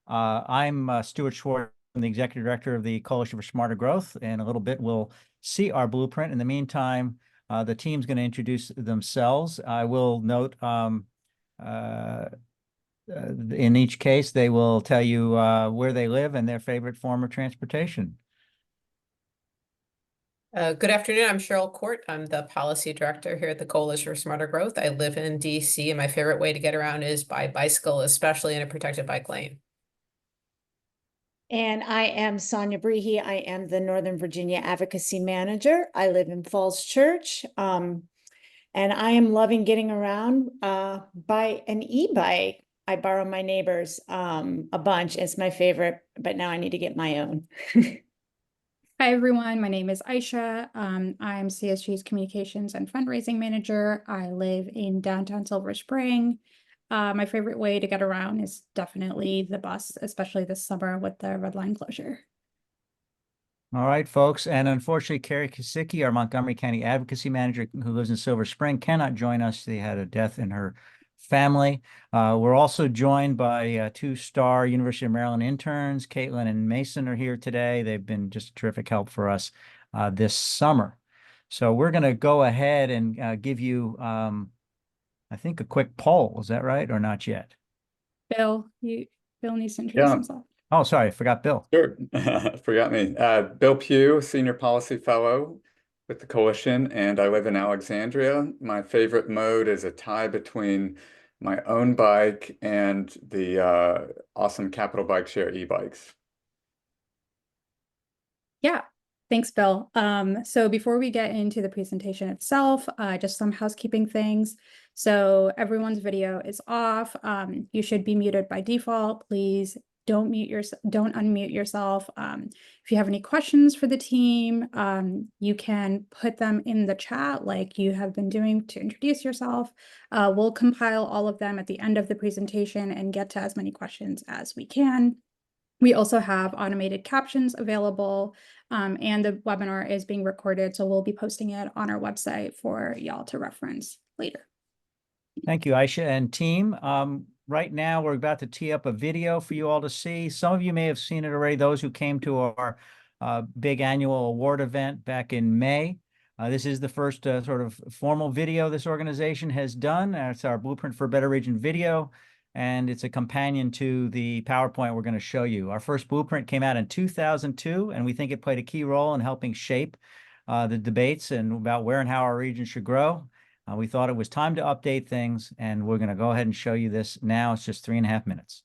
I'm Stuart Schwartz. I'm the Executive Director of the Coalition for Smarter Growth. In a little bit, we'll see our blueprint. In the meantime, the team's going to introduce themselves. I will note in each case, they will tell you where they live and their favorite form of transportation. Good afternoon. I'm Cheryl Court. I'm the Policy Director here at the Coalition for Smarter Growth. I live in DC, and my favorite way to get around is by bicycle, especially in a protected bike lane. And I am Sonia Brehe. I am the Northern Virginia Advocacy Manager. I live in Falls Church, and I am loving getting around by an e-bike. I borrow my neighbor's a bunch. It's my favorite, but now I need to get my own. Hi, everyone. My name is Aisha. I'm CSG's Communications and Fundraising Manager. I live in downtown Silver Spring. My favorite way to get around is definitely the bus, especially this summer with the red line closure. All right, folks. And unfortunately, Carrie Kosicki, our Montgomery County Advocacy Manager who lives in Silver Spring, cannot join us. She had a death in her family. We're also joined by two-star University of Maryland interns. Caitlin and Mason are here today. They've been just a terrific help for us this summer. So we're going to go ahead and give you, I think, a quick poll. Is that right or not yet? Bill needs to introduce himself. Oh, sorry, I forgot Bill. Sure, forgot me. Bill Pugh, Senior Policy Fellow with the Coalition, and I live in Alexandria. My favorite mode is a tie between my own bike and the awesome Capital Bike Share e-bikes. Yeah, thanks, Bill. So before we get into the presentation itself, just some housekeeping things. So everyone's video is off. You should be muted by default. Please don't unmute yourself. If you have any questions for the team, you can put them in the chat like you have been doing to introduce yourself. We'll compile all of them at the end of the presentation and get to as many questions as we can. We also have automated captions available, and the webinar is being recorded, so we'll be posting it on our website for y'all to reference later. Thank you, Aisha and team. Right now, we're about to tee up a video for you all to see. Some of you may have seen it already, those who came to our big annual award event back in May. This is the first sort of formal video this organization has done. It's our Blueprint for a Better Region video, and it's a companion to the PowerPoint we're going to show you. Our first blueprint came out in 2002, and we think it played a key role in helping shape the debates and about where and how our region should grow. We thought it was time to update things, and we're going to go ahead and show you this now. It's just 3.5 minutes.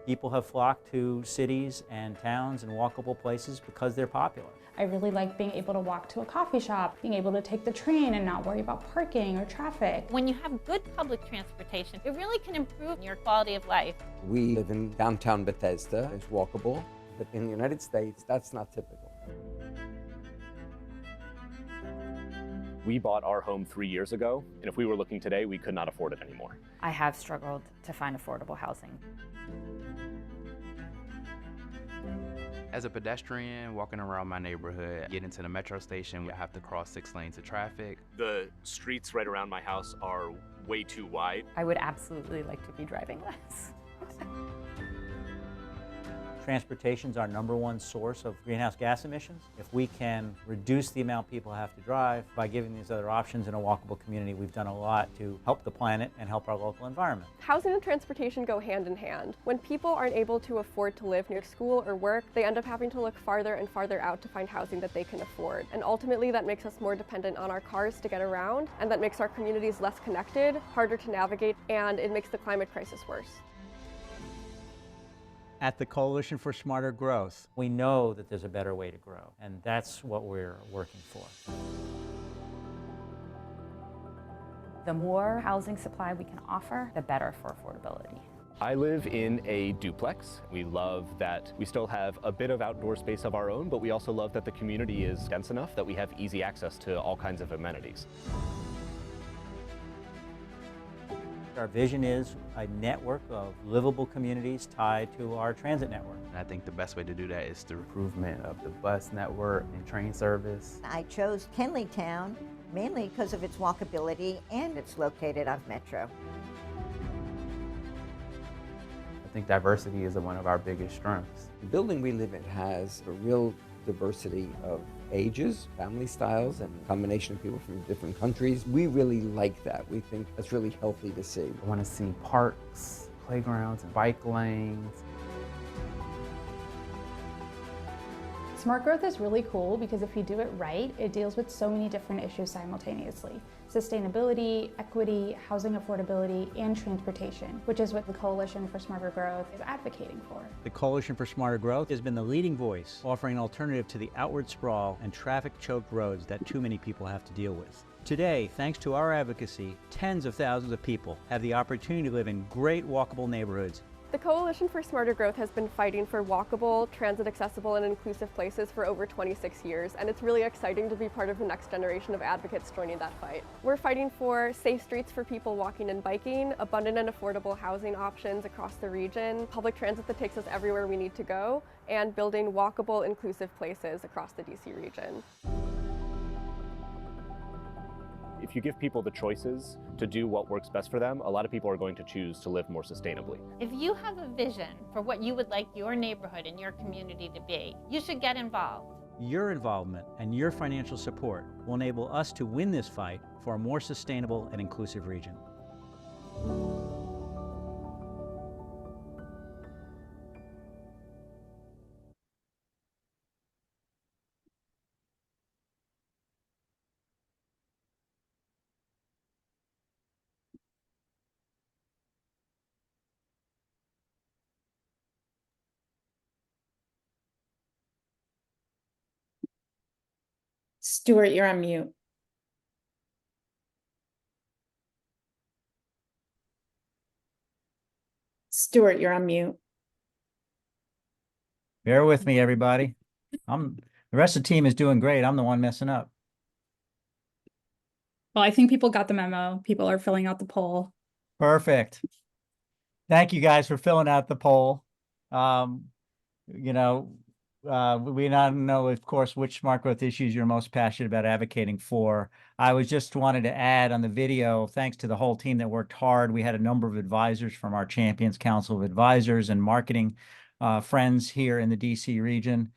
People have flocked to cities and towns and walkable places because they're popular. I really like being able to walk to a coffee shop, being able to take the train and not worry about parking or traffic. When you have good public transportation, it really can improve your quality of life. We live in downtown Bethesda. It's walkable, but in the United States, that's not typical. We bought our home 3 years ago, and if we were looking today, we could not afford it anymore. I have struggled to find affordable housing. As a pedestrian walking around my neighborhood, getting to the metro station, I have to cross 6 lanes of traffic. The streets right around my house are way too wide. I would absolutely like to be driving less. Transportation is our #1 source of greenhouse gas emissions. If we can reduce the amount people have to drive by giving these other options in a walkable community, we've done a lot to help the planet and help our local environment. Housing and transportation go hand in hand. When people aren't able to afford to live near school or work, they end up having to look farther and farther out to find housing that they can afford. And ultimately, that makes us more dependent on our cars to get around, and that makes our communities less connected, harder to navigate, and it makes the climate crisis worse. At the Coalition for Smarter Growth, we know that there's a better way to grow, and that's what we're working for. The more housing supply we can offer, the better for affordability. I live in a duplex. We love that we still have a bit of outdoor space of our own, but we also love that the community is dense enough that we have easy access to all kinds of amenities. Our vision is a network of livable communities tied to our transit network. And I think the best way to do that is the improvement of the bus network and train service. I chose Kenleytown mainly because of its walkability and it's located on Metro. think diversity is one of our biggest strengths. The building we live in has a real diversity of ages, family styles, and a combination of people from different countries. We really like that. We think that's really healthy to see. I want to see parks, playgrounds, and bike lanes. Smart growth is really cool because if you do it right, it deals with so many different issues simultaneously. Sustainability, equity, housing affordability, and transportation, which is what the Coalition for Smarter Growth is advocating for. The Coalition for Smarter Growth has been the leading voice, offering an alternative to the outward sprawl and traffic-choked roads that too many people have to deal with. Today, thanks to our advocacy, tens of thousands of people have the opportunity to live in great walkable neighborhoods. The Coalition for Smarter Growth has been fighting for walkable, transit-accessible, and inclusive places for over 26 years, and it's really exciting to be part of the next generation of advocates joining that fight. We're fighting for safe streets for people walking and biking, abundant and affordable housing options across the region, public transit that takes us everywhere we need to go, and building walkable, inclusive places across the DC region. If you give people the choices to do what works best for them, a lot of people are going to choose to live more sustainably. If you have a vision for what you would like your neighborhood and your community to be, you should get involved. Your involvement and your financial support will enable us to win this fight for a more sustainable and inclusive region. Stuart, you're on mute. Stuart, you're on mute. Bear with me, everybody. The rest of the team is doing great. I'm the one messing up. Well, I think people got the memo. People are filling out the poll. Perfect. Thank you guys for filling out the poll. We now know, of course, which smart growth issues you're most passionate about advocating for. I was just wanted to add on the video, thanks to the whole team that worked hard. We had a number of advisors from our Champions Council of Advisors and marketing friends here in the DC region.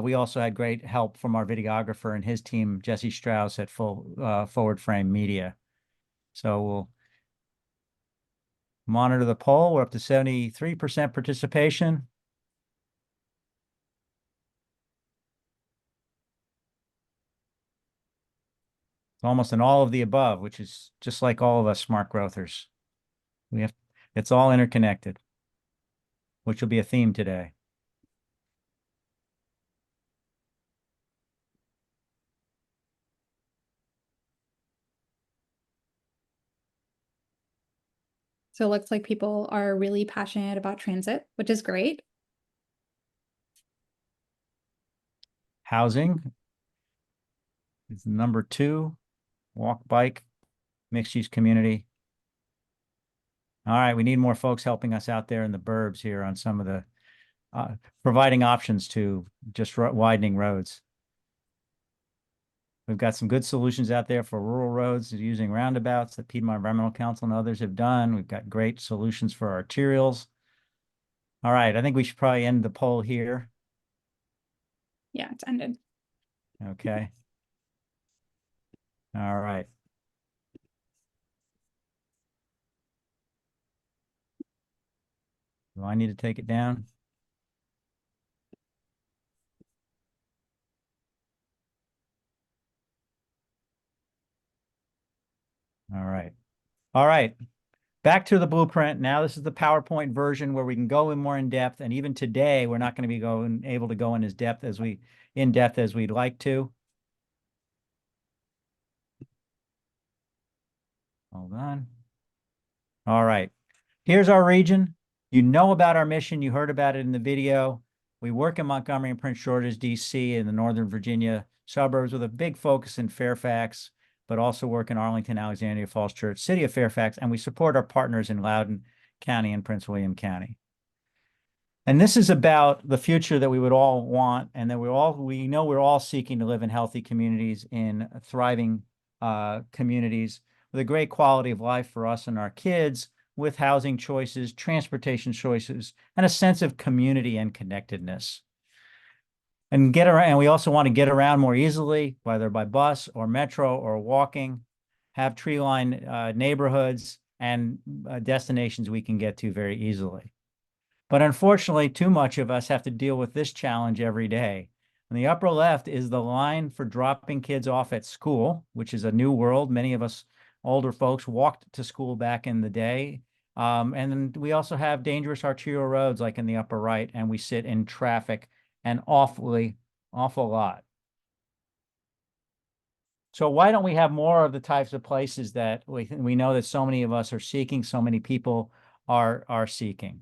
We also had great help from our videographer and his team, Jesse Strauss at Forward Frame Media. So we'll monitor the poll. We're up to 73% participation. Almost an all of the above, which is just like all of us smart growthers. It's all interconnected, which will be a theme today. So it looks like people are really passionate about transit, which is great. Housing is number 2. Walk, bike, mixed-use community. All right, we need more folks helping us out there in the burbs here on some of the, providing options to just widening roads. We've got some good solutions out there for rural roads using roundabouts that Piedmont Environmental Council and others have done. We've got great solutions for arterials. All right, I think we should probably end the poll here. Yeah, it's ended. Okay. All right. Do I need to take it down? All right. All right. Back to the blueprint. Now this is the PowerPoint version where we can go in more in depth. And even today, we're not going to be able to go in as depth as we'd like to. Hold on. All right. Here's our region. You know about our mission. You heard about it in the video. We work in Montgomery and Prince George's, DC, in the Northern Virginia suburbs with a big focus in Fairfax, but also work in Arlington, Alexandria, Falls Church, City of Fairfax, and we support our partners in Loudoun County and Prince William County. And this is about the future that we would all want, and that we know we're all seeking to live in healthy communities, in thriving communities with a great quality of life for us and our kids, with housing choices, transportation choices, and a sense of community and connectedness. And get around, and we also want to get around more easily, whether by bus or metro or walking, have tree-lined neighborhoods and destinations we can get to very easily. But unfortunately, too much of us have to deal with this challenge every day. On the upper left is the line for dropping kids off at school, which is a new world. Many of us older folks walked to school back in the day. And then we also have dangerous arterial roads like in the upper right, and we sit in traffic an awful lot. So why don't we have more of the types of places that we know that so many of us are seeking, so many people are seeking?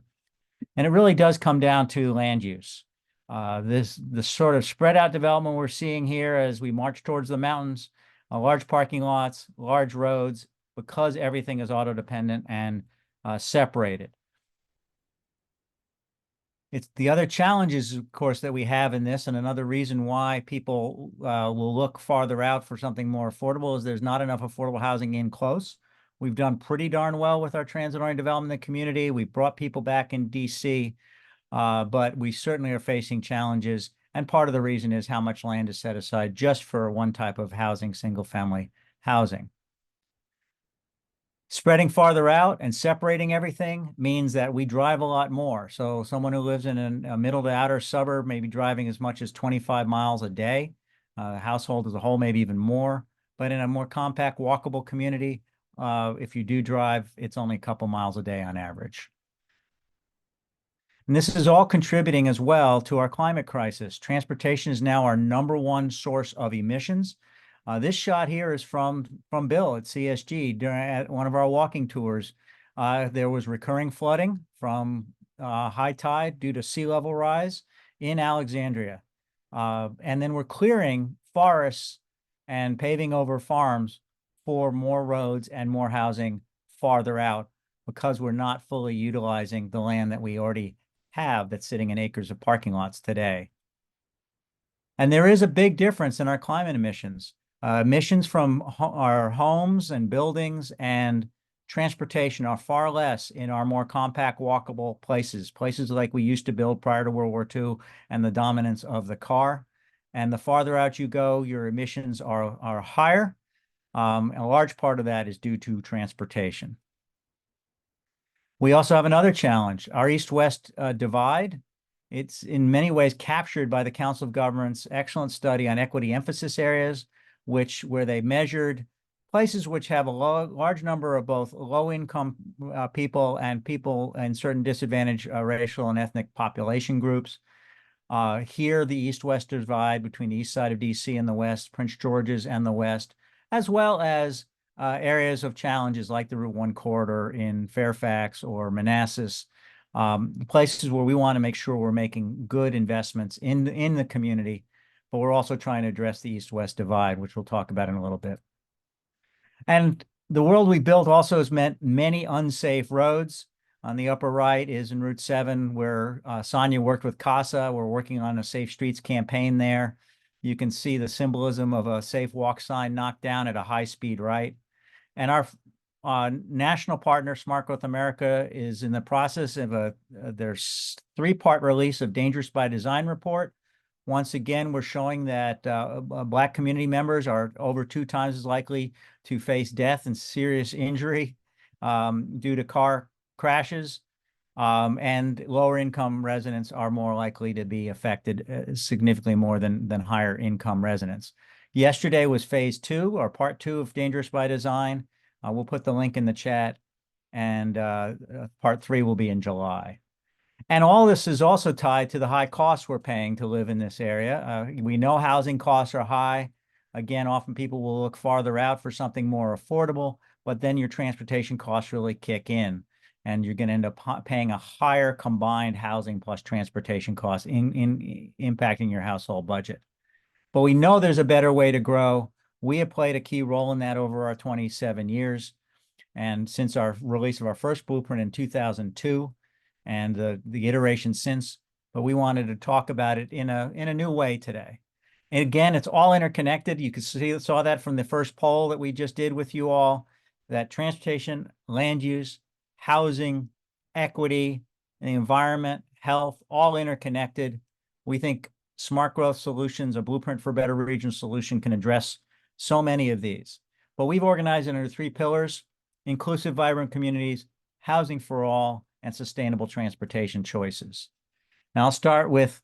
And it really does come down to land use. The sort of spread out development we're seeing here as we march towards the mountains, large parking lots, large roads, because everything is auto dependent and separated. It's the other challenges, of course, that we have in this, and another reason why people will look farther out for something more affordable is there's not enough affordable housing in close. We've done pretty darn well with our transit-oriented development in the community. We've brought people back in DC, but we certainly are facing challenges. And part of the reason is how much land is set aside just for one type of housing, single-family housing. Spreading farther out and separating everything means that we drive a lot more. So someone who lives in a middle to outer suburb may be driving as much as 25 miles a day. The household as a whole, maybe even more. But in a more compact, walkable community, if you do drive, it's only a couple miles a day on average. And this is all contributing as well to our climate crisis. Transportation is now our #1 source of emissions. This shot here is from Bill at CSG at one of our walking tours. There was recurring flooding from high tide due to sea level rise in Alexandria. And then we're clearing forests and paving over farms for more roads and more housing farther out because we're not fully utilizing the land that we already have that's sitting in acres of parking lots today. And there is a big difference in our climate emissions. Emissions from our homes and buildings and transportation are far less in our more compact, walkable places like we used to build prior to World War II and the dominance of the car. And the farther out you go, your emissions are higher. And a large part of that is due to transportation. We also have another challenge, our east-west divide. It's in many ways captured by the Council of Governments' excellent study on equity emphasis areas, where they measured places which have a large number of both low-income people and people in certain disadvantaged racial and ethnic population groups. Here, the east-west divide between the east side of DC and the west, Prince George's and the west, as well as areas of challenges like the Route 1 corridor in Fairfax or Manassas, places where we want to make sure we're making good investments in the community, but we're also trying to address the east-west divide, which we'll talk about in a little bit. And the world we built also has meant many unsafe roads. On the upper right is in Route 7, where Sonia worked with CASA. We're working on a Safe Streets campaign there. You can see the symbolism of a safe walk sign knocked down at a high speed right. And our national partner, Smart Growth America, is in the process of their 3-part release of Dangerous by Design report. Once again, we're showing that Black community members are over 2 times as likely to face death and serious injury due to car crashes, and lower income residents are more likely to be affected significantly more than higher income residents. Yesterday was phase 2 or part 2 of Dangerous by Design. We'll put the link in the chat, and part 3 will be in July. And all this is also tied to the high costs we're paying to live in this area. We know housing costs are high. Again, often people will look farther out for something more affordable, but then your transportation costs really kick in, and you're going to end up paying a higher combined housing plus transportation cost in impacting your household budget. But we know there's a better way to grow. We have played a key role in that over our 27 years. And since our release of our first blueprint in 2002, and the iteration since, but we wanted to talk about it in a new way today. And again, it's all interconnected. You saw that from the first poll that we just did with you all, that transportation, land use, housing, equity, the environment, health, all interconnected. We think smart growth solutions, a blueprint for a better region solution, can address so many of these. But we've organized it under 3 pillars: inclusive, vibrant communities, housing for all, and sustainable transportation choices. Now I'll start with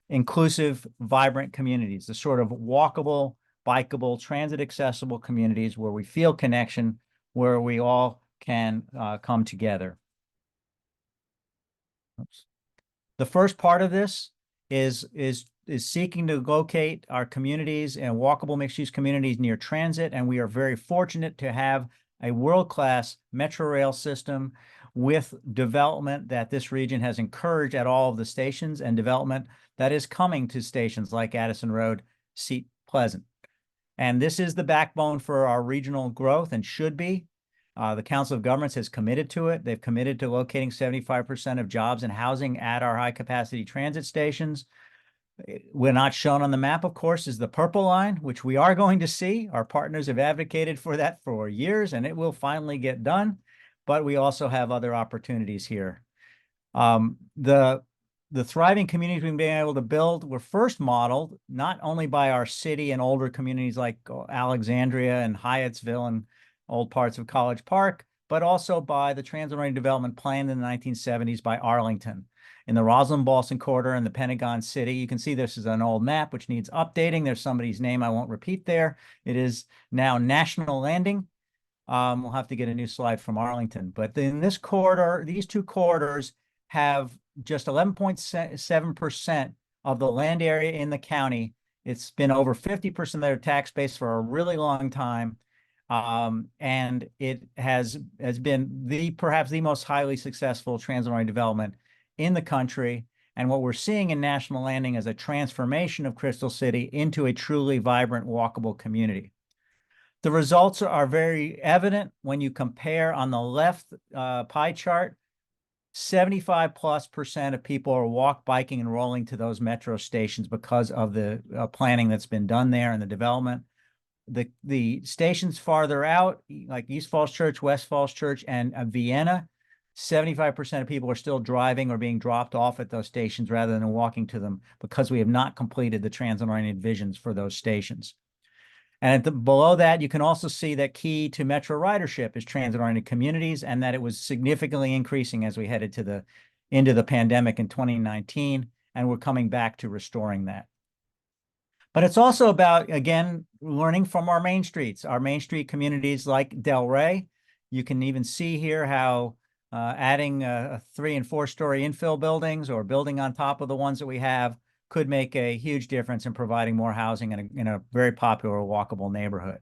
inclusive, vibrant communities, the sort of walkable, bikeable, transit accessible communities where we feel connection, where we all can come together. Oops. The first part of this is seeking to locate our communities and walkable mixed-use communities near transit, and we are very fortunate to have a world-class metro rail system with development that this region has encouraged at all of the stations, and development that is coming to stations like Addison Road, Seat Pleasant. And this is the backbone for our regional growth, and should be. The Council of Governments has committed to it. They've committed to locating 75% of jobs and housing at our high-capacity transit stations. We're not shown on the map, of course, is the purple line, which we are going to see. Our partners have advocated for that for years, and it will finally get done. But we also have other opportunities here. The thriving communities we've been able to build were first modeled not only by our city and older communities like Alexandria and Hyattsville and old parts of College Park, but also by the Transatlantic Development Plan in the 1970s by Arlington. In the Roslyn-Ballston corridor in the Pentagon City, you can see this is an old map which needs updating. There's somebody's name I won't repeat there. It is now National Landing. We'll have to get a new slide from Arlington. But in this corridor, these 2 corridors have just 11.7% of the land area in the county. It's been over 50% of their tax base for a really long time. And it has been perhaps the most highly successful transatlantic development in the country. And what we're seeing in National Landing is a transformation of Crystal City into a truly vibrant, walkable community. The results are very evident when you compare on the left pie chart. 75+% of people are biking, and rolling to those metro stations because of the planning that's been done there and the development. The stations farther out, like East Falls Church, West Falls Church, and Vienna, 75% of people are still driving or being dropped off at those stations rather than walking to them, because we have not completed the transit-oriented visions for those stations. And below that, you can also see that key to metro ridership is transit-oriented communities, and that it was significantly increasing as we headed into the pandemic in 2019, and we're coming back to restoring that. But it's also about, again, learning from our main streets, our main street communities like Delray. You can even see here how adding 3- and 4-story infill buildings or building on top of the ones that we have could make a huge difference in providing more housing in a very popular, walkable neighborhood.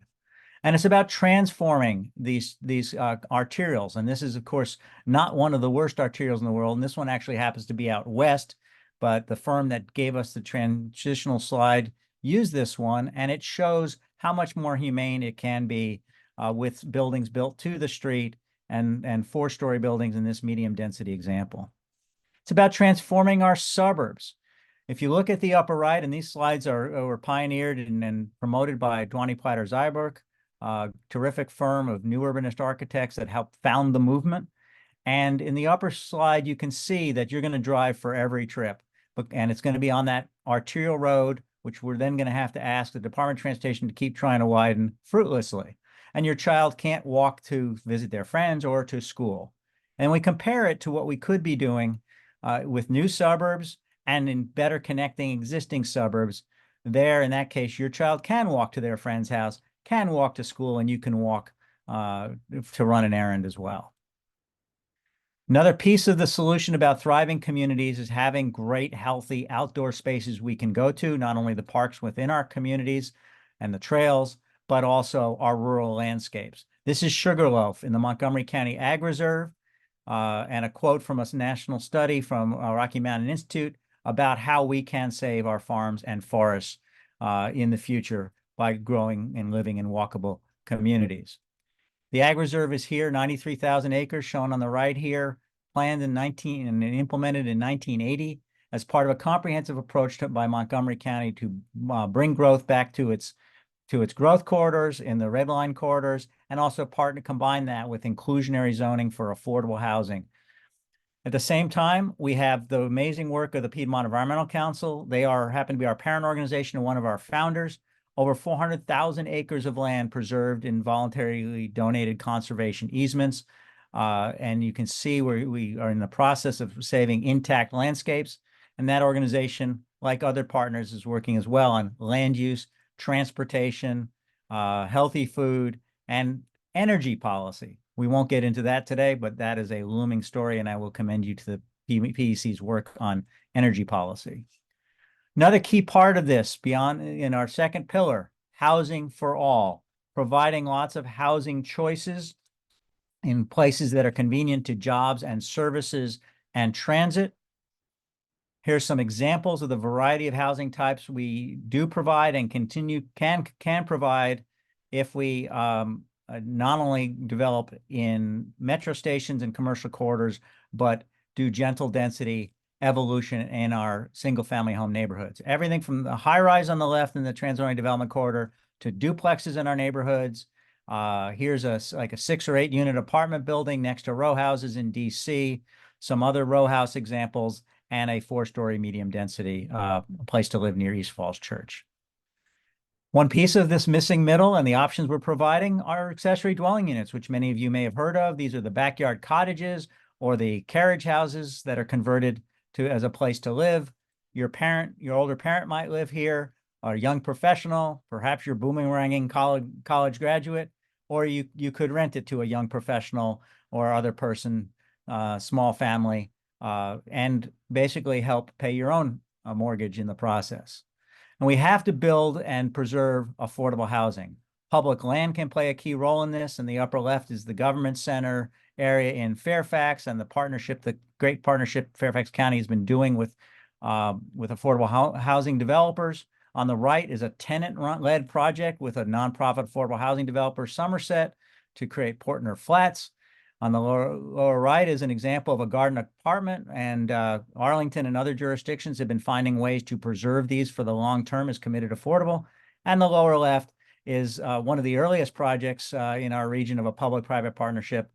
And it's about transforming these arterials. And this is, of course, not one of the worst arterials in the world. And this one actually happens to be out west, but the firm that gave us the transitional slide used this one, and it shows how much more humane it can be with buildings built to the street and 4-story buildings in this medium density example. It's about transforming our suburbs. If you look at the upper right, and these slides were pioneered and promoted by Dwani Plater-Zyberk, a terrific firm of new urbanist architects that helped found the movement. And in the upper slide, you can see that you're going to drive for every trip, and it's going to be on that arterial road, which we're then going to have to ask the Department of Transportation to keep trying to widen fruitlessly. And your child can't walk to visit their friends or to school. And we compare it to what we could be doing with new suburbs and in better connecting existing suburbs. There, in that case, your child can walk to their friend's house, can walk to school, and you can walk to run an errand as well. Another piece of the solution about thriving communities is having great, healthy outdoor spaces we can go to, not only the parks within our communities and the trails, but also our rural landscapes. This is Sugarloaf in the Montgomery County Ag Reserve, and a quote from a national study from Rocky Mountain Institute about how we can save our farms and forests in the future by growing and living in walkable communities. The Ag Reserve is here, 93,000 acres shown on the right here, planned in and implemented in 1980 as part of a comprehensive approach by Montgomery County to bring growth back to its growth corridors in the red line corridors, and also combine that with inclusionary zoning for affordable housing. At the same time, we have the amazing work of the Piedmont Environmental Council. They happen to be our parent organization and one of our founders. Over 400,000 acres of land preserved in voluntarily donated conservation easements. And you can see we are in the process of saving intact landscapes. And that organization, like other partners, is working as well on land use, transportation, healthy food, and energy policy. We won't get into that today, but that is a looming story, and I will commend you to the PEC's work on energy policy. Another key part of this, in our second pillar, housing for all, providing lots of housing choices in places that are convenient to jobs and services and transit. Here's some examples of the variety of housing types we do provide and can provide if we not only develop in metro stations and commercial corridors, but do gentle density evolution in our single family home neighborhoods. Everything from the high rise on the left in the Transoriented Development Corridor to duplexes in our neighborhoods. Here's like a 6 or 8 unit apartment building next to row houses in DC, some other row house examples, and a 4-story medium density place to live near East Falls Church. One piece of this missing middle and the options we're providing are accessory dwelling units, which many of you may have heard of. These are the backyard cottages or the carriage houses that are converted as a place to live. Your older parent might live here, or a young professional, perhaps you're boomeranging college graduate, or you could rent it to a young professional or other person, small family, and basically help pay your own mortgage in the process. And we have to build and preserve affordable housing. Public land can play a key role in this. In the upper left is the government center area in Fairfax and the great partnership Fairfax County has been doing with affordable housing developers. On the right is a tenant-led project with a nonprofit affordable housing developer, Somerset, to create Portner Flats. On the lower right is an example of a garden apartment, and Arlington and other jurisdictions have been finding ways to preserve these for the long term as committed affordable. And the lower left is one of the earliest projects in our region of a public-private partnership,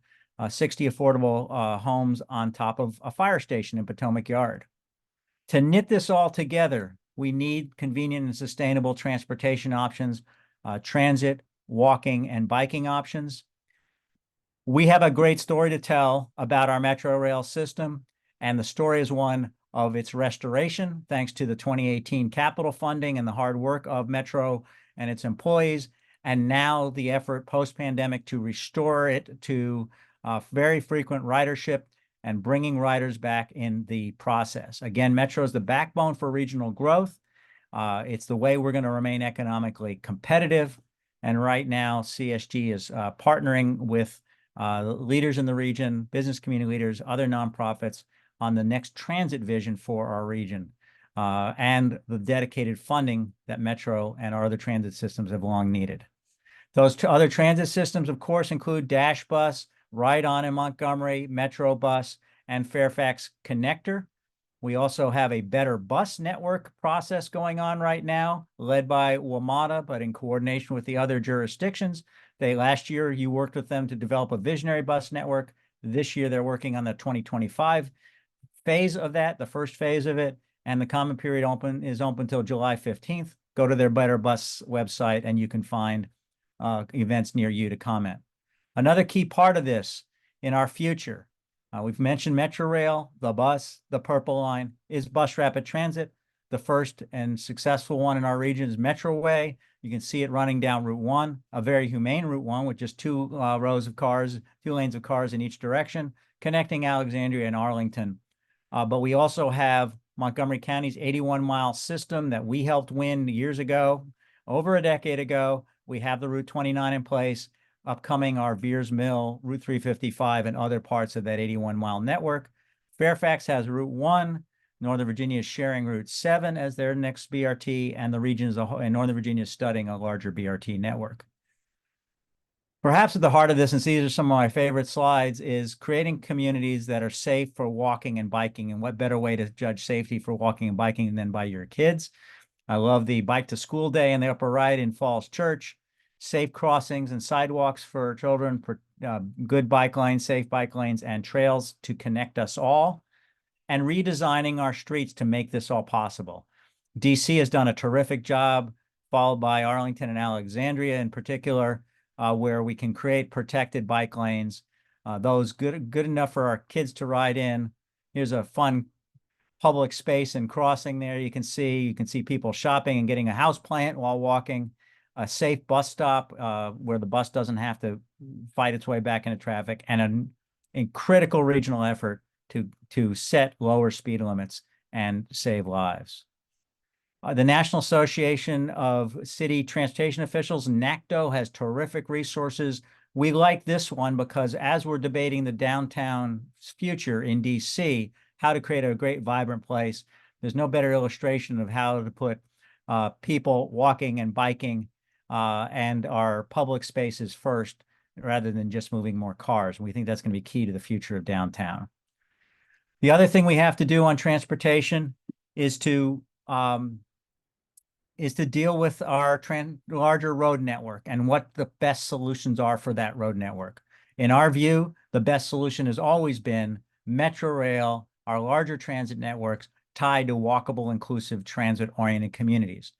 60 affordable homes on top of a fire station in Potomac Yard. To knit this all together, we need convenient and sustainable transportation options, transit, walking, and biking options. We have a great story to tell about our Metro Rail system, and the story is one of its restoration, thanks to the 2018 capital funding and the hard work of Metro and its employees, and now the effort post-pandemic to restore it to very frequent ridership and bringing riders back in the process. Again, Metro is the backbone for regional growth. It's the way we're going to remain economically competitive, and right now CSG is partnering with leaders in the region, business community leaders, other nonprofits on the next transit vision for our region, and the dedicated funding that Metro and our other transit systems have long needed. Those other transit systems, of course, include Dash Bus, Ride On in Montgomery, Metro Bus, and Fairfax Connector. We also have a better bus network process going on right now, led by WMATA, but in coordination with the other jurisdictions. Last year, you worked with them to develop a visionary bus network. This year, they're working on the 2025 phase of that, the first phase of it, and the comment period is open until July 15th. Go to their Better Bus website, and you can find events near you to comment. Another key part of this in our future, we've mentioned Metro Rail, the bus, the Purple Line, is Bus Rapid Transit. The first and successful one in our region is Metroway. You can see it running down Route 1, a very humane Route 1 with just 2 lanes of cars in each direction, connecting Alexandria and Arlington. But we also have Montgomery County's 81-mile system that we helped win years ago, over a decade ago. We have the Route 29 in place. Upcoming are Veers Mill, Route 355, and other parts of that 81-mile network. Fairfax has Route 1. Northern Virginia is sharing Route 7 as their next BRT, and the region as a whole, and Northern Virginia is studying a larger BRT network. Perhaps at the heart of this, and these are some of my favorite slides, is creating communities that are safe for walking and biking. And what better way to judge safety for walking and biking than by your kids? I love the Bike to School Day in the upper right in Falls Church. safe crossings and sidewalks for children, good bike lanes, safe bike lanes, and trails to connect us all, and redesigning our streets to make this all possible. DC has done a terrific job, followed by Arlington and Alexandria in particular, where we can create protected bike lanes, those good enough for our kids to ride in. Here's a fun public space and crossing there. You can see people shopping and getting a house plant while walking, a safe bus stop where the bus doesn't have to fight its way back into traffic, and a critical regional effort to set lower speed limits and save lives. The National Association of City Transportation Officials, NACTO, has terrific resources. We like this one because as we're debating the downtown future in DC, how to create a great, vibrant place, there's no better illustration of how to put people walking and biking and our public spaces first, rather than just moving more cars. We think that's going to be key to the future of downtown. The other thing we have to do on transportation is to deal with our larger road network and what the best solutions are for that road network. In our view, the best solution has always been Metro Rail, our larger transit networks tied to walkable, inclusive, transit-oriented communities.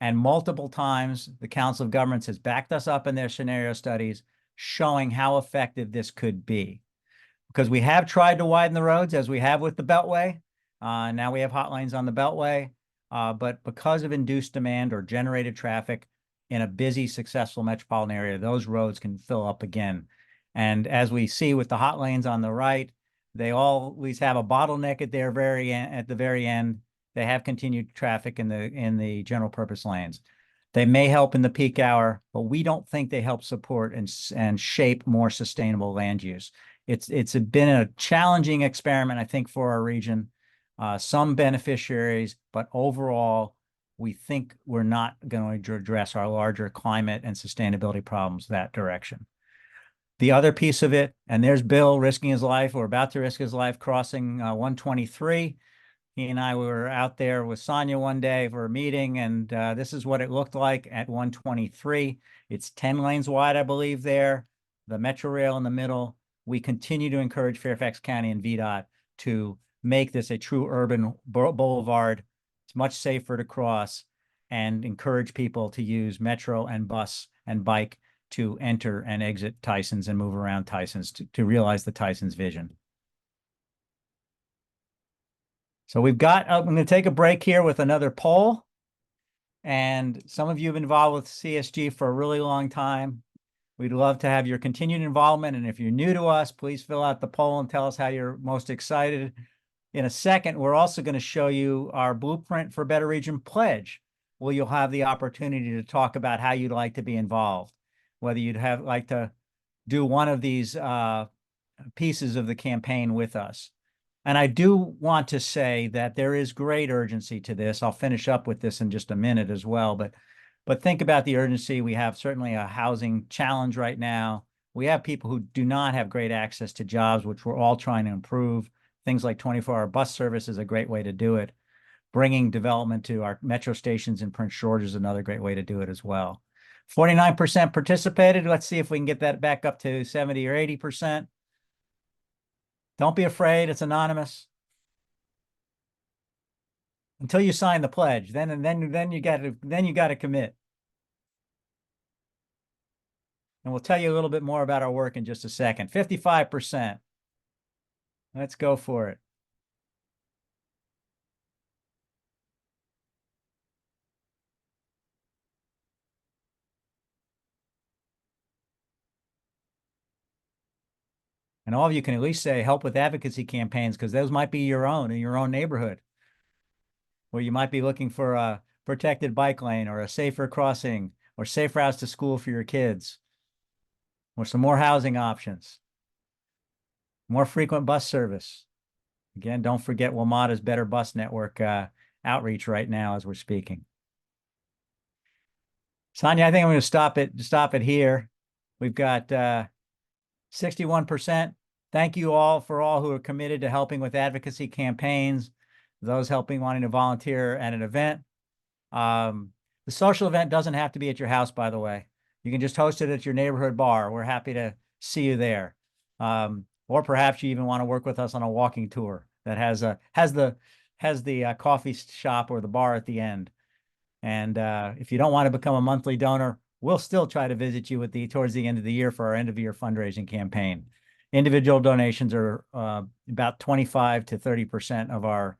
And multiple times, the Council of Governments has backed us up in their scenario studies, showing how effective this could be. Because we have tried to widen the roads, as we have with the Beltway. Now we have hot lanes on the Beltway. But because of induced demand or generated traffic in a busy, successful metropolitan area, those roads can fill up again. And as we see with the hot lanes on the right, they always have a bottleneck at their at the very end. They have continued traffic in the general purpose lanes. They may help in the peak hour, but we don't think they help support and shape more sustainable land use. It's been a challenging experiment, I think, for our region. Some beneficiaries, but overall, we think we're not going to address our larger climate and sustainability problems that direction. The other piece of it, and there's Bill risking his life, or about to risk his life, crossing 123. He and I were out there with Sonia one day for a meeting, and this is what it looked like at 123. It's 10 lanes wide, I believe, there. The Metro Rail in the middle. We continue to encourage Fairfax County and VDOT to make this a true urban boulevard. It's much safer to cross, and encourage people to use Metro and bus and bike to enter and exit Tysons and move around Tysons to realize the Tysons vision. So we've got, I'm going to take a break here with another poll. And some of you have been involved with CSG for a really long time. We'd love to have your continued involvement. And if you're new to us, please fill out the poll and tell us how you're most excited. In a second, we're also going to show you our Blueprint for Better Region pledge, where you'll have the opportunity to talk about how you'd like to be involved, whether you'd like to do one of these pieces of the campaign with us. And I do want to say that there is great urgency to this. I'll finish up with this in just a minute as well, but think about the urgency. We have certainly a housing challenge right now. We have people who do not have great access to jobs, which we're all trying to improve. Things like 24-hour bus service is a great way to do it. Bringing development to our metro stations in Prince George is another great way to do it as well. 49% participated. Let's see if we can get that back up to 70 or 80%. Don't be afraid, it's anonymous. Until you sign the pledge, then you got to commit. And we'll tell you a little bit more about our work in just a second. 55%. Let's go for it. And all of you can at least say help with advocacy campaigns, because those might be your own in your own neighborhood, where you might be looking for a protected bike lane or a safer crossing or safe routes to school for your kids, or some more housing options, more frequent bus service. Again, don't forget WMATA's Better Bus Network outreach right now as we're speaking. Sonia, I think I'm going to stop it here. We've got 61%. Thank you all for all who are committed to helping with advocacy campaigns, those wanting to volunteer at an event. The social event doesn't have to be at your house, by the way. You can just host it at your neighborhood bar. We're happy to see you there. Or perhaps you even want to work with us on a walking tour that has the coffee shop or the bar at the end. And if you don't want to become a monthly donor, we'll still try to visit you towards the end of the year for our end of year fundraising campaign. Individual donations are about 25 to 30% of our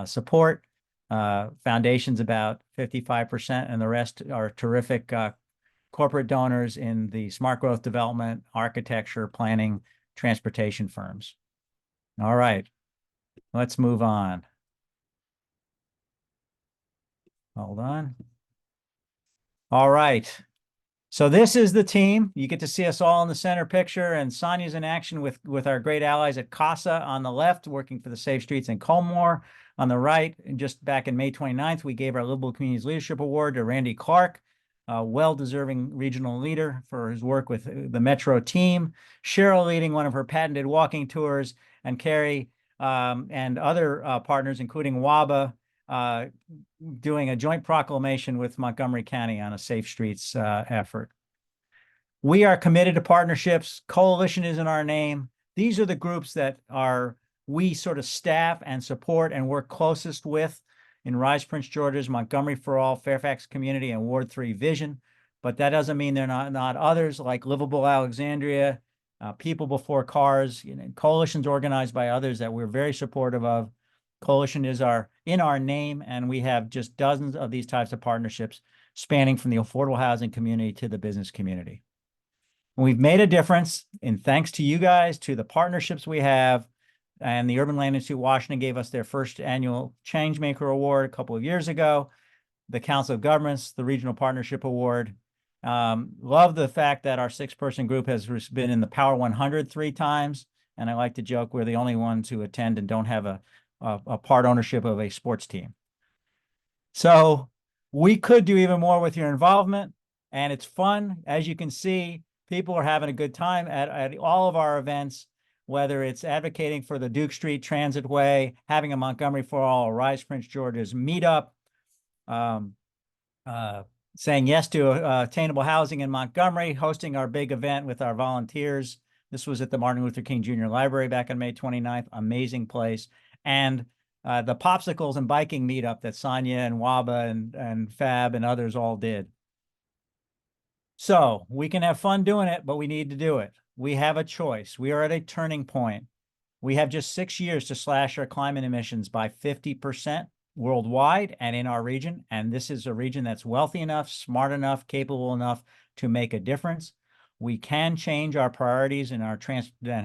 support. Foundations about 55%, and the rest are terrific corporate donors in the smart growth development, architecture, planning, transportation firms. All right, let's move on. Hold on. All right. So this is the team. You get to see us all in the center picture, and Sonia's in action with our great allies at CASA on the left, working for the Safe Streets in Culmore. On the right, and just back in May 29th, we gave our Livable Communities Leadership Award to Randy Clark, a well-deserving regional leader for his work with the Metro team. Cheryl leading one of her patented walking tours, and Carrie and other partners, including WABA, doing a joint proclamation with Montgomery County on a Safe Streets effort. We are committed to partnerships. Coalition is in our name. These are the groups that we sort of staff and support and work closest with in Rise Prince George's, Montgomery for All, Fairfax Community, and Ward 3 Vision. But that doesn't mean they're not others, like Livable Alexandria, People Before Cars. Coalition's organized by others that we're very supportive of. Coalition is in our name, and we have just dozens of these types of partnerships spanning from the affordable housing community to the business community. And we've made a difference, and thanks to you guys, to the partnerships we have. And the Urban Land Institute Washington gave us their first annual Changemaker Award a couple of years ago. The Council of Governments, the Regional Partnership Award. Love the fact that our 6-person group has been in the Power 100 3 times. And I like to joke we're the only ones who attend and don't have a part ownership of a sports team. So we could do even more with your involvement, and it's fun. As you can see, people are having a good time at all of our events, whether it's advocating for the Duke Street Transit Way, having a Montgomery for All, a Rise Prince George's meetup, saying yes to attainable housing in Montgomery, hosting our big event with our volunteers. This was at the Martin Luther King Jr. Library back on May 29th, amazing place. And the popsicles and biking meetup that Sonia and WABA and Fab and others all did. So we can have fun doing it, but we need to do it. We have a choice. We are at a turning point. We have just 6 years to slash our climate emissions by 50% worldwide and in our region. And this is a region that's wealthy enough, smart enough, capable enough to make a difference. We can change our priorities and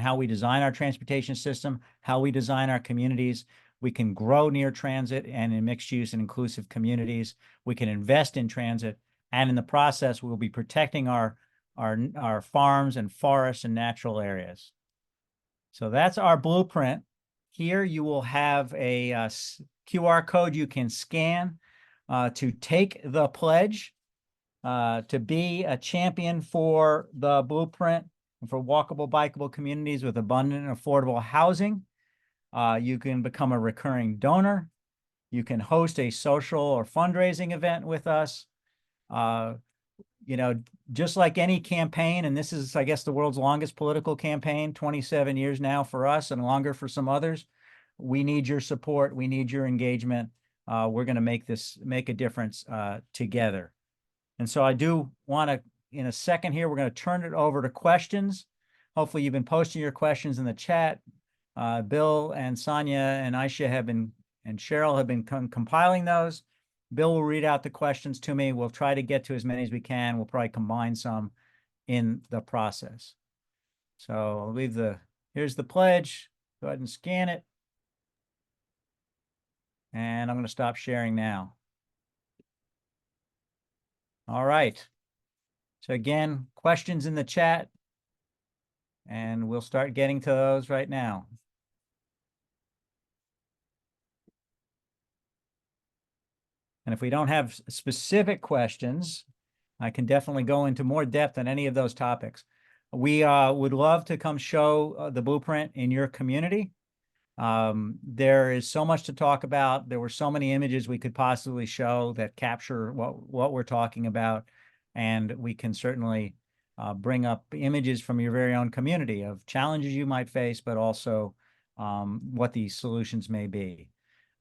how we design our transportation system, how we design our communities. We can grow near transit and in mixed use and inclusive communities. We can invest in transit, and in the process, we'll be protecting our farms and forests and natural areas. So that's our blueprint. Here you will have a QR code you can scan to take the pledge, to be a champion for the blueprint and for walkable, bikeable communities with abundant and affordable housing. You can become a recurring donor. You can host a social or fundraising event with us. Just like any campaign, and this is, I guess, the world's longest political campaign, 27 years now for us and longer for some others. We need your support. We need your engagement. We're going to make a difference together. And so I do want to, in a second here, we're going to turn it over to questions. Hopefully you've been posting your questions in the chat. Bill and Sonia and Aisha and Cheryl have been compiling those. Bill will read out the questions to me. We'll try to get to as many as we can. We'll probably combine some in the process. So I'll leave here's the pledge. Go ahead and scan it. And I'm going to stop sharing now. All right. So again, questions in the chat, and we'll start getting to those right now. And if we don't have specific questions, I can definitely go into more depth on any of those topics. We would love to come show the blueprint in your community. There is so much to talk about. There were so many images we could possibly show that capture what we're talking about. And we can certainly bring up images from your very own community of challenges you might face, but also what these solutions may be.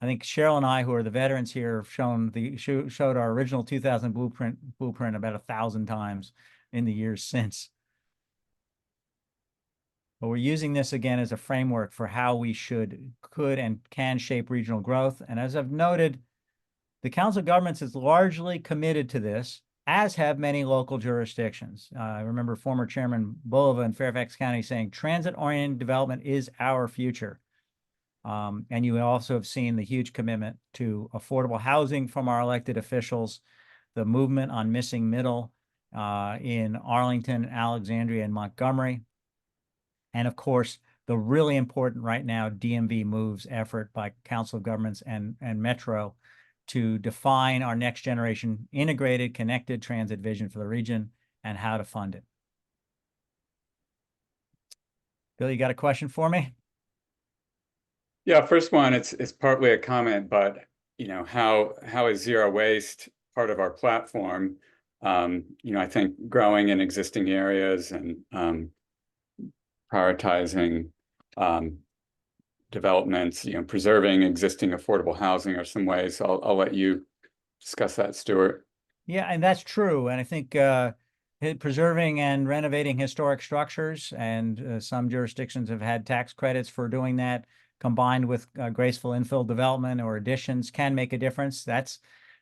I think Cheryl and I, who are the veterans here, have showed our original 2000 blueprint about 1,000 times in the years since. But we're using this again as a framework for how we could and can shape regional growth. And as I've noted, the Council of Governments is largely committed to this, as have many local jurisdictions. I remember former Chairman Bulova in Fairfax County saying, transit-oriented development is our future. And you also have seen the huge commitment to affordable housing from our elected officials, the movement on missing middle in Arlington, Alexandria, and Montgomery. And of course, the really important right now DMV Moves effort by Council of Governments and Metro to define our next generation integrated, connected transit vision for the region and how to fund it. Bill, you got a question for me? Yeah, first one, it's partly a comment, but you know, how is zero waste part of our platform? You know, I think growing in existing areas and prioritizing developments, you know, preserving existing affordable housing are some ways. I'll let you discuss that, Stuart. Yeah, and that's true. And I think preserving and renovating historic structures, and some jurisdictions have had tax credits for doing that, combined with graceful infill development or additions, can make a difference. That's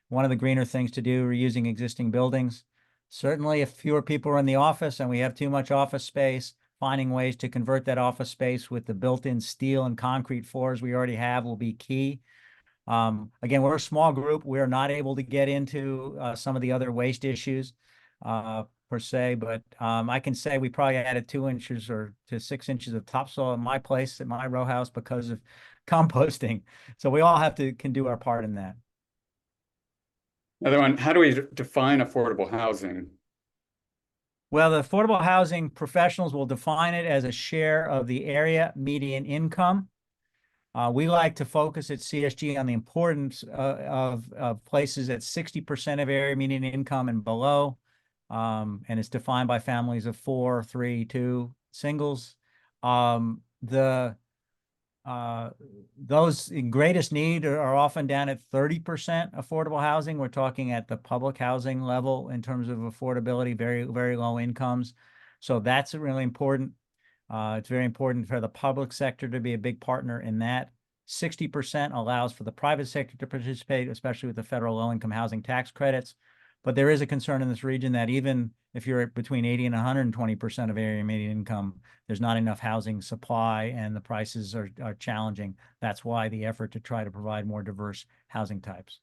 one of the greener things to do, reusing existing buildings. Certainly, if fewer people are in the office and we have too much office space, finding ways to convert that office space with the built-in steel and concrete floors we already have will be key. Again, we're a small group. We're not able to get into some of the other waste issues per se, but I can say we probably added 2 inches or to 6 inches of topsoil in my place at my row house because of composting. So we all can do our part in that. Another one, how do we define affordable housing? Well, the affordable housing professionals will define it as a share of the area median income. We like to focus at CSG on the importance of places at 60% of area median income and below. And it's defined by families of 4, 3, 2 singles. Those in greatest need are often down at 30% affordable housing. We're talking at the public housing level in terms of affordability, very, very low incomes. So that's really important. It's very important for the public sector to be a big partner in that. 60% allows for the private sector to participate, especially with the federal low-income housing tax credits. But there is a concern in this region that even if you're between 80 and 120% of area median income, there's not enough housing supply and the prices are challenging. That's why the effort to try to provide more diverse housing types.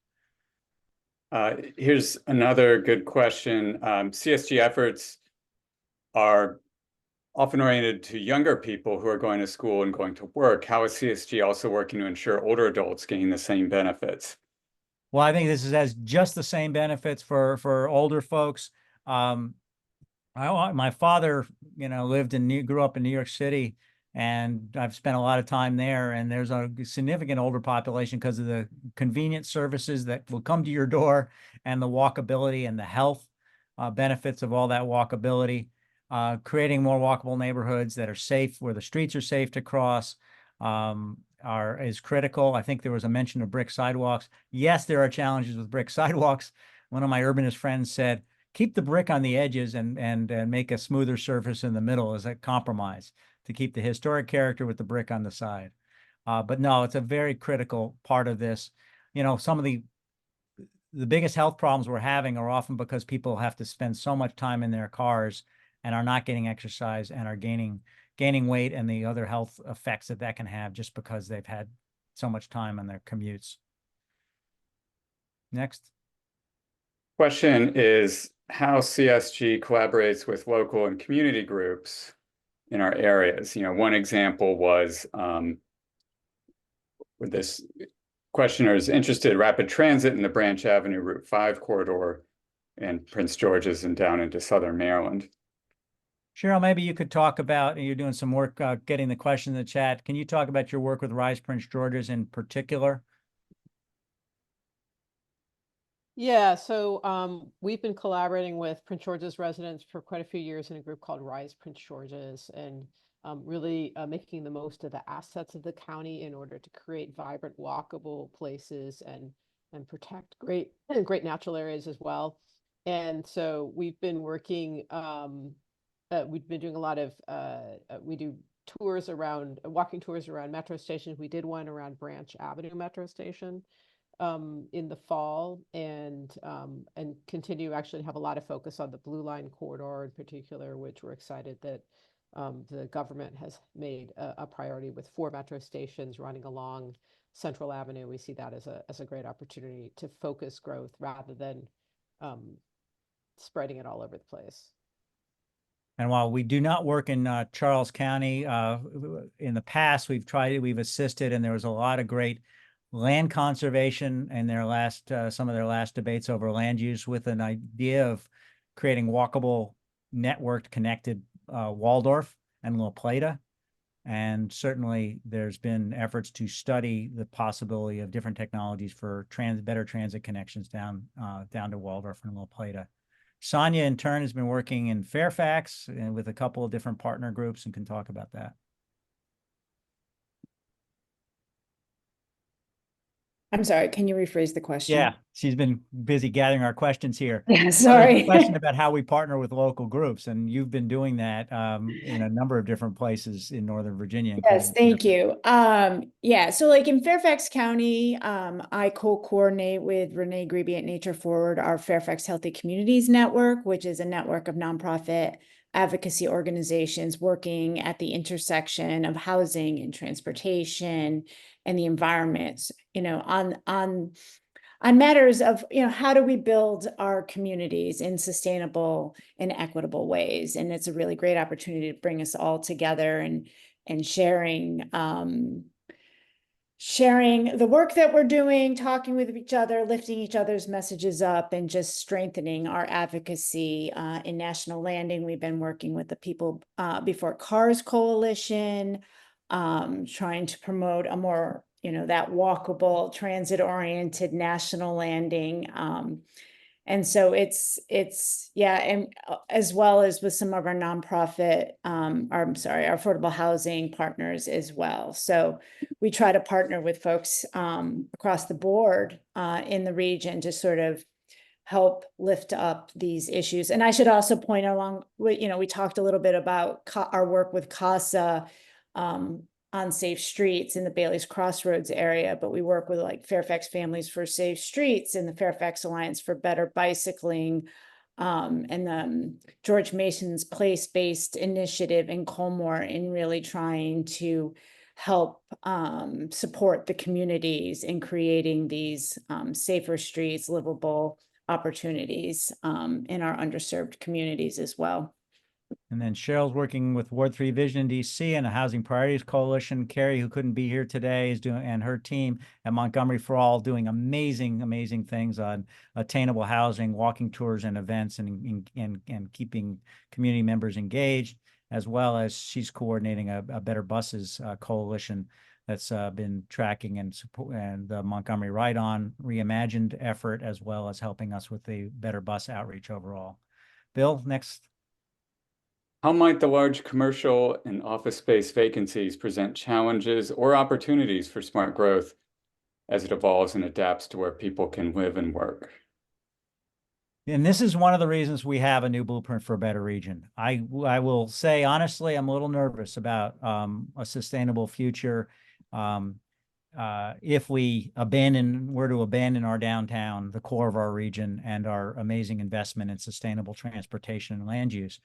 Here's another good question. CSG efforts are often oriented to younger people who are going to school and going to work. How is CSG also working to ensure older adults gain the same benefits? Well, I think this has just the same benefits for older folks. My father, grew up in New York City, and I've spent a lot of time there. And there's a significant older population because of the convenient services that will come to your door, and the walkability and the health benefits of all that walkability. Creating more walkable neighborhoods that are safe, where the streets are safe to cross, is critical. I think there was a mention of brick sidewalks. Yes, there are challenges with brick sidewalks. One of my urbanist friends said, keep the brick on the edges and make a smoother surface in the middle as a compromise to keep the historic character with the brick on the side. But no, it's a very critical part of this. Some of the biggest health problems we're having are often because people have to spend so much time in their cars and are not getting exercise and are gaining weight, and the other health effects that can have just because they've had so much time on their commutes. Next. Question is how CSG collaborates with local and community groups in our areas. One example was where this questioner is interested in rapid transit in the Branch Avenue Route 5 corridor and Prince George's and down into Southern Maryland. Cheryl, maybe you could talk about, you're doing some work getting the question in the chat. Can you talk about your work with Rise Prince George's in particular? Yeah, so we've been collaborating with Prince George's residents for quite a few years in a group called Rise Prince George's, and really making the most of the assets of the county in order to create vibrant, walkable places and protect great natural areas as well. And so we've been working. We've been doing a lot of we do tours around walking tours around metro stations. We did one around Branch Avenue Metro Station in the fall, and continue actually to have a lot of focus on the Blue Line corridor in particular, which we're excited that the government has made a priority with 4 metro stations running along Central Avenue. We see that as a great opportunity to focus growth rather than spreading it all over the place. And while we do not work in Charles County, in the past, we've assisted, and there was a lot of great land conservation in their some of their last debates over land use, with an idea of creating walkable, networked, connected Waldorf and La Plata. And certainly there's been efforts to study the possibility of different technologies for better transit connections down to Waldorf and La Plata. Sonia, in turn, has been working in Fairfax and with a couple of different partner groups, and can talk about that. I'm sorry, can you rephrase the question? Yeah, she's been busy gathering our questions here. Yeah, There's sorry. a question about how we partner with local groups, and you've been doing that in a number of different places in Northern Virginia. Yes, thank you. Yeah, so like in Fairfax County, I co-coordinate with Renee Grebe at Nature Forward, our Fairfax Healthy Communities Network, which is a network of nonprofit advocacy organizations working at the intersection of housing and transportation and the environment, on matters of, how do we build our communities in sustainable and equitable ways? And it's a really great opportunity to bring us all together and sharing the work that we're doing, talking with each other, lifting each other's messages up, and just strengthening our advocacy. In National Landing, we've been working with the People Before Cars Coalition, trying to promote a more, that walkable, transit-oriented National Landing. And so it's yeah, and as well as with some of our nonprofit, our affordable housing partners as well. So we try to partner with folks across the board in the region to sort of help lift up these issues. And I should also point along, we talked a little bit about our work with CASA on safe streets in the Bailey's Crossroads area, but we work with like Fairfax Families for Safe Streets and the Fairfax Alliance for Better Bicycling, and George Mason's place-based initiative in Colmore, in really trying to help support the communities in creating these safer streets, livable opportunities in our underserved communities as well. And then Cheryl's working with Ward 3 Vision in DC and the Housing Priorities Coalition. Carrie, who couldn't be here today, is doing, and her team at Montgomery for All, doing amazing things on attainable housing, walking tours and events, and keeping community members engaged, as well as she's coordinating a Better Buses coalition that's been tracking and support and the Montgomery Ride On Reimagined effort, as well as helping us with the Better Bus outreach overall. Bill, next. How might the large commercial and office space vacancies present challenges or opportunities for smart growth as it evolves and adapts to where people can live and work? And this is one of the reasons we have a new blueprint for a better region. I will say, honestly, I'm a little nervous about a sustainable future. If we were to abandon our downtown, the core of our region, and our amazing investment in sustainable transportation and land use.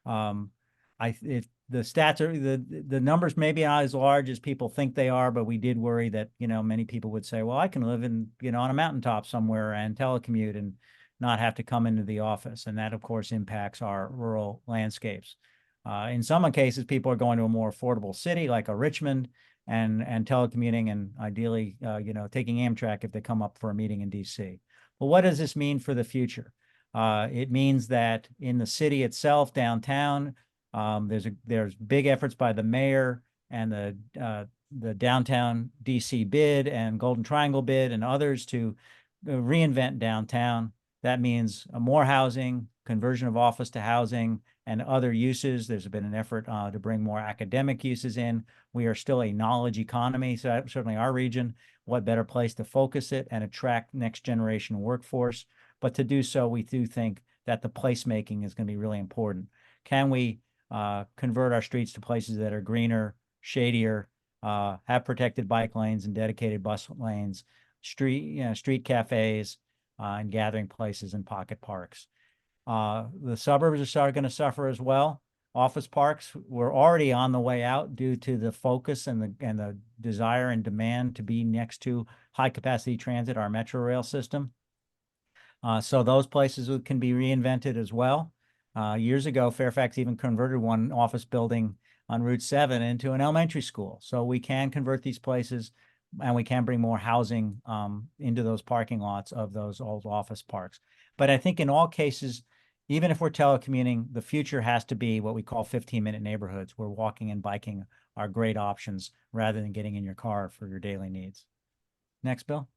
If the stats are, the numbers may be not as large as people think they are, but we did worry that, many people would say, well, I can live in, on a mountaintop somewhere and telecommute and not have to come into the office. And that, of course, impacts our rural landscapes. In some cases, people are going to a more affordable city like a Richmond and telecommuting, and ideally, taking Amtrak if they come up for a meeting in DC. Well, what does this mean for the future? It means that in the city itself, downtown, there's big efforts by the mayor and the downtown DC bid and Golden Triangle bid and others to reinvent downtown. That means more housing, conversion of office to housing, and other uses. There's been an effort to bring more academic uses in. We are still a knowledge economy, so certainly our region, what better place to focus it and attract next generation workforce. But to do so, we do think that the placemaking is going to be really important. Can we convert our streets to places that are greener, shadier, have protected bike lanes and dedicated bus lanes, street cafes, and gathering places and pocket parks. The suburbs are going to suffer as well. Office parks were already on the way out due to the focus and the desire and demand to be next to high capacity transit, our metro rail system. So those places can be reinvented as well. Years ago, Fairfax even converted one office building on Route 7 into an elementary school. So we can convert these places, and we can bring more housing into those parking lots of those old office parks. But I think in all cases, even if we're telecommuting, the future has to be what we call 15-minute neighborhoods, where walking and biking are great options rather than getting in your car for your daily needs. Next, Bill.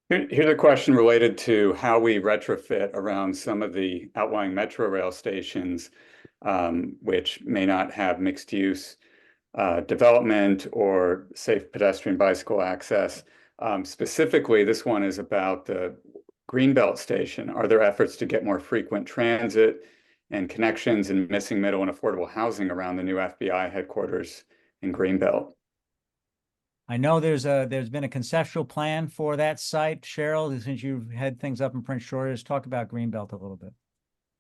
Here's a question related to how we retrofit around some of the outlying metro rail stations, which may not have mixed use development or safe pedestrian bicycle access. Specifically, this one is about the Greenbelt station. Are there efforts to get more frequent transit and connections and missing middle and affordable housing around the new FBI headquarters in Greenbelt? I know there's been a conceptual plan for that site. Cheryl, since you've had things up in Prince George's, talk about Greenbelt a little bit.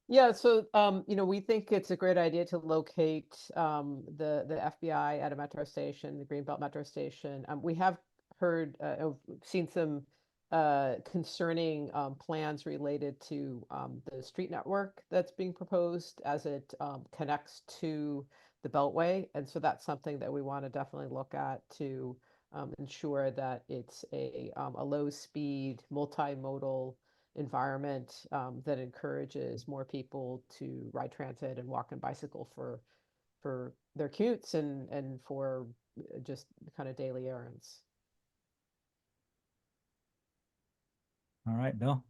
Yeah, so we think it's a great idea to locate the FBI at a metro station, the Greenbelt metro station. We have heard, seen some concerning plans related to the street network that's being proposed as it connects to the Beltway, and so that's something that we want to definitely look at to ensure that it's a low-speed, multimodal environment that encourages more people to ride transit and walk and bicycle for their commutes and for just kind of daily errands. All right, Bill.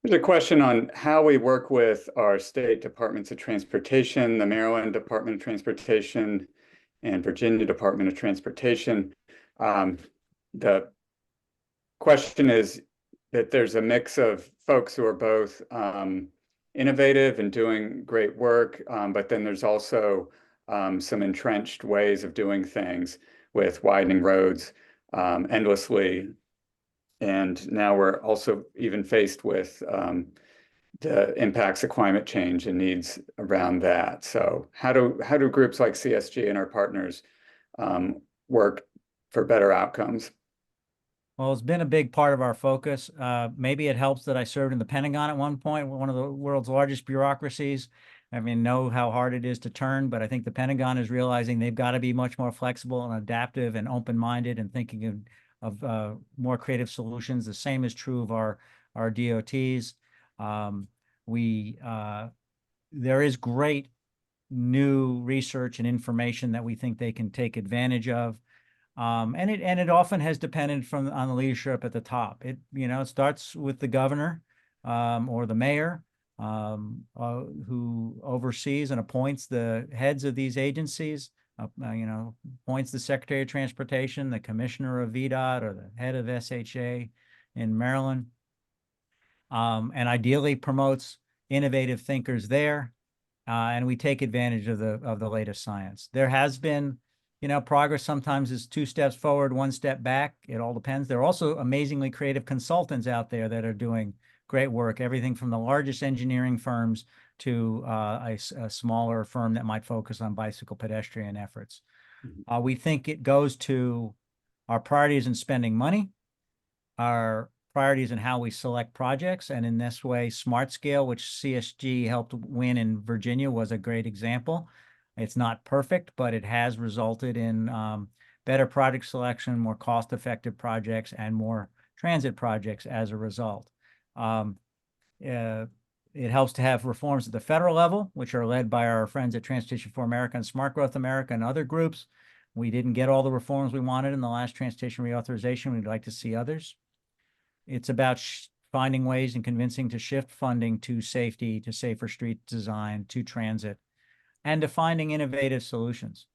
There's a question on how we work with our state departments of transportation, the Maryland Department of Transportation and Virginia Department of Transportation. The question is that there's a mix of folks who are both innovative and doing great work, but then there's also some entrenched ways of doing things with widening roads endlessly. And now we're also even faced with the impacts of climate change and needs around that. So how do groups like CSG and our partners work for better outcomes? Well, it's been a big part of our focus. Maybe it helps that I served in the Pentagon at one point, one of the world's largest bureaucracies. I mean, know how hard it is to turn, but I think the Pentagon is realizing they've got to be much more flexible and adaptive and open-minded and thinking of more creative solutions. The same is true of our DOTs. There is great new research and information that we think they can take advantage of. And it often has depended on the leadership at the top. It starts with the governor or the mayor who oversees and appoints the heads of these agencies. Appoints the Secretary of Transportation, the Commissioner of VDOT, or the head of SHA in Maryland, and ideally promotes innovative thinkers there. And we take advantage of the latest science. There has been, progress sometimes is 2 steps forward, 1 step back. It all depends. There are also amazingly creative consultants out there that are doing great work, everything from the largest engineering firms to a smaller firm that might focus on bicycle pedestrian efforts. We think it goes to our priorities in spending money, our priorities in how we select projects, and in this way, SmartScale, which CSG helped win in Virginia, was a great example. It's not perfect, but it has resulted in better project selection, more cost-effective projects, and more transit projects as a result. It helps to have reforms at the federal level, which are led by our friends at Transportation for America and Smart Growth America and other groups. We didn't get all the reforms we wanted in the last transportation reauthorization. We'd like to see others. It's about finding ways and convincing to shift funding to safety, to safer street design, to transit, and to finding innovative solutions.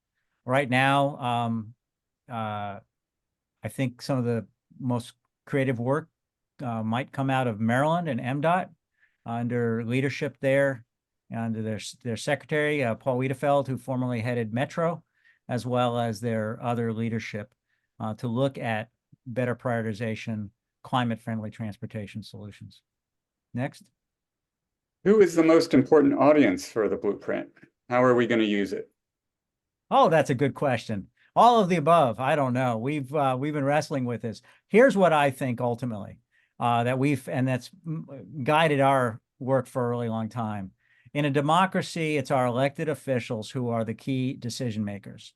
Right now, I think some of the most creative work might come out of Maryland and MDOT under leadership there, under their secretary, Paul Wiedefeld, who formerly headed Metro, as well as their other leadership to look at better prioritization, climate-friendly transportation solutions. Next. Who is the most important audience for the blueprint? How are we going to use it? Oh, that's a good question. All of the above. I don't know. We've been wrestling with this. Here's what I think ultimately that's guided our work for a really long time. In a democracy, it's our elected officials who are the key decision makers.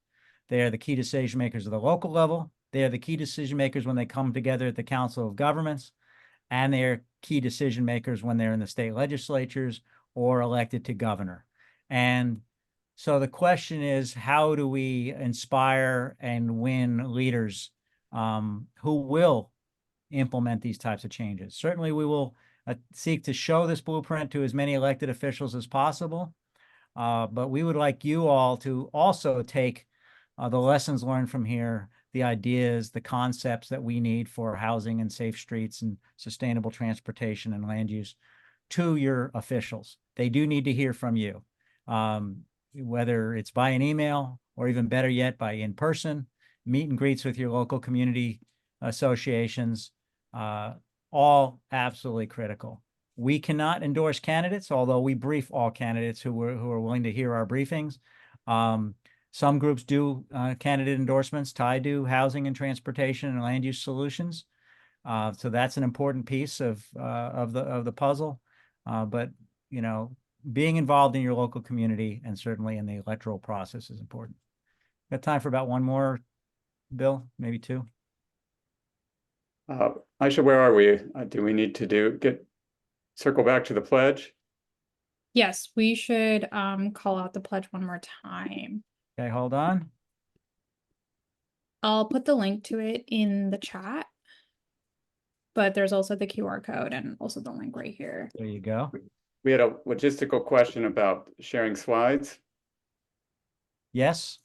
They are the key decision makers at the local level. They are the key decision makers when they come together at the Council of Governments, and they are key decision makers when they're in the state legislatures or elected to governor. And so the question is, how do we inspire and win leaders who will implement these types of changes? Certainly, we will seek to show this blueprint to as many elected officials as possible, but we would like you all to also take the lessons learned from here, the ideas, the concepts that we need for housing and safe streets and sustainable transportation and land use to your officials. They do need to hear from you, whether it's by an email or even better yet, by in-person, meet and greets with your local community associations, all absolutely critical. We cannot endorse candidates, although we brief all candidates who are willing to hear our briefings. Some groups do candidate endorsements tied to housing and transportation and land use solutions. So that's an important piece of the puzzle. But you know, being involved in your local community and certainly in the electoral process is important. Got time for about one more, Bill, maybe two. Aisha, where are we? Do we need to circle back to the pledge? Yes, we should call out the pledge one more time. Okay, hold on. I'll put the link to it in the chat, but there's also the QR code and also the link right here. There you go. We had a logistical question about sharing slides. Yes.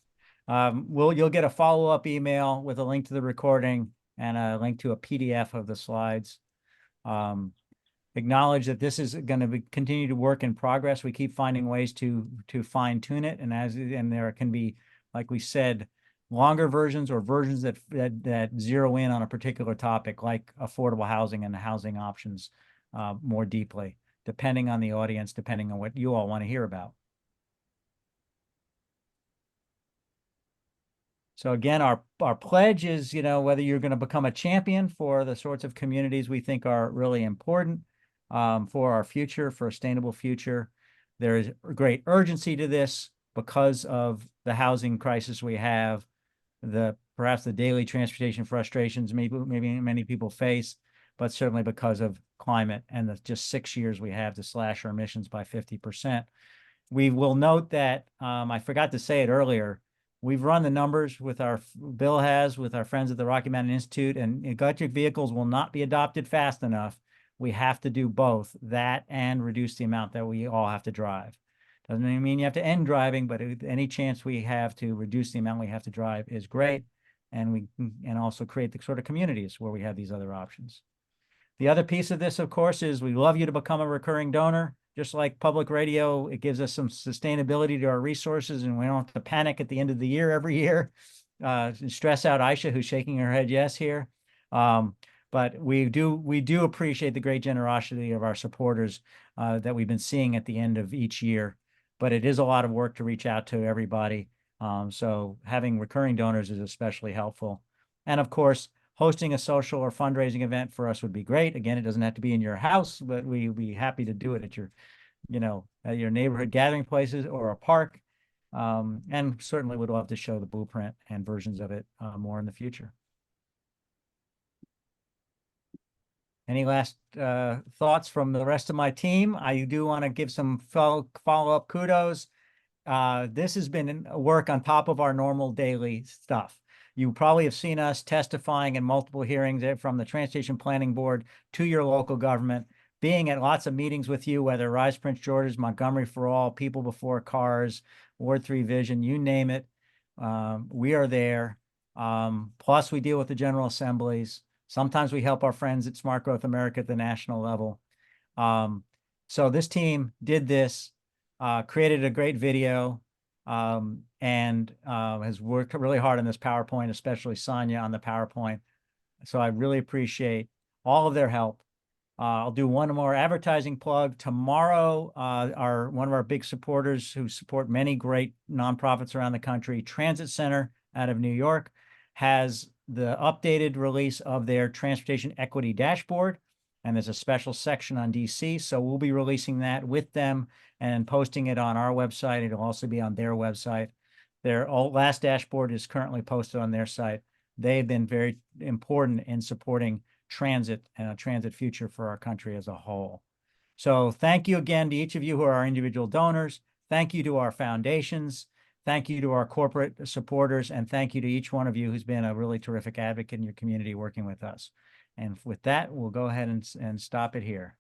You'll get a follow-up email with a link to the recording and a link to a PDF of the slides. Acknowledge that this is going to continue to work in progress. We keep finding ways to fine tune it, and there can be, like we said, longer versions or versions that zero in on a particular topic, like affordable housing and the housing options more deeply, depending on the audience, depending on what you all want to hear about. So again, our pledge is, you know, whether you're going to become a champion for the sorts of communities we think are really important for our future, for a sustainable future. There is great urgency to this because of the housing crisis we have, perhaps the daily transportation frustrations maybe many people face, but certainly because of climate and the just 6 years we have to slash our emissions by 50%. We will note that, I forgot to say it earlier, we've run the numbers with Bill has with our friends at the Rocky Mountain Institute, and electric vehicles will not be adopted fast enough. We have to do both that and reduce the amount that we all have to drive. Doesn't mean you have to end driving, but any chance we have to reduce the amount we have to drive is great. And also create the sort of communities where we have these other options. The other piece of this, of course, is we love you to become a recurring donor. Just like public radio, it gives us some sustainability to our resources, and we don't have to panic at the end of the year every year and stress out Aisha, who's shaking her head yes here. But we do appreciate the great generosity of our supporters that we've been seeing at the end of each year. But it is a lot of work to reach out to everybody. So having recurring donors is especially helpful. And of course, hosting a social or fundraising event for us would be great. Again, it doesn't have to be in your house, but we'd be happy to do it at your, at your neighborhood gathering places or a park. And certainly would love to show the blueprint and versions of it more in the future. Any last thoughts from the rest of my team? I do want to give some follow-up kudos. This has been work on top of our normal daily stuff. You probably have seen us testifying in multiple hearings from the Transportation Planning Board to your local government, being at lots of meetings with you, whether Rise Prince George's, Montgomery for All, People Before Cars, Ward 3 Vision, you name it. We are there. Plus, we deal with the General Assemblies. Sometimes we help our friends at Smart Growth America at the national level. So this team did this, created a great video, and has worked really hard on this PowerPoint, especially Sonia on the PowerPoint. So I really appreciate all of their help. I'll do one more advertising plug. Tomorrow, one of our big supporters who support many great nonprofits around the country, Transit Center out of New York, has the updated release of their transportation equity dashboard. And there's a special section on DC. So we'll be releasing that with them and posting it on our website. It'll also be on their website. Their last dashboard is currently posted on their site. They've been very important in supporting transit and a transit future for our country as a whole. So thank you again to each of you who are our individual donors. Thank you to our foundations. Thank you to our corporate supporters. And thank you to each one of you who's been a really terrific advocate in your community working with us. And with that, we'll go ahead and stop it here.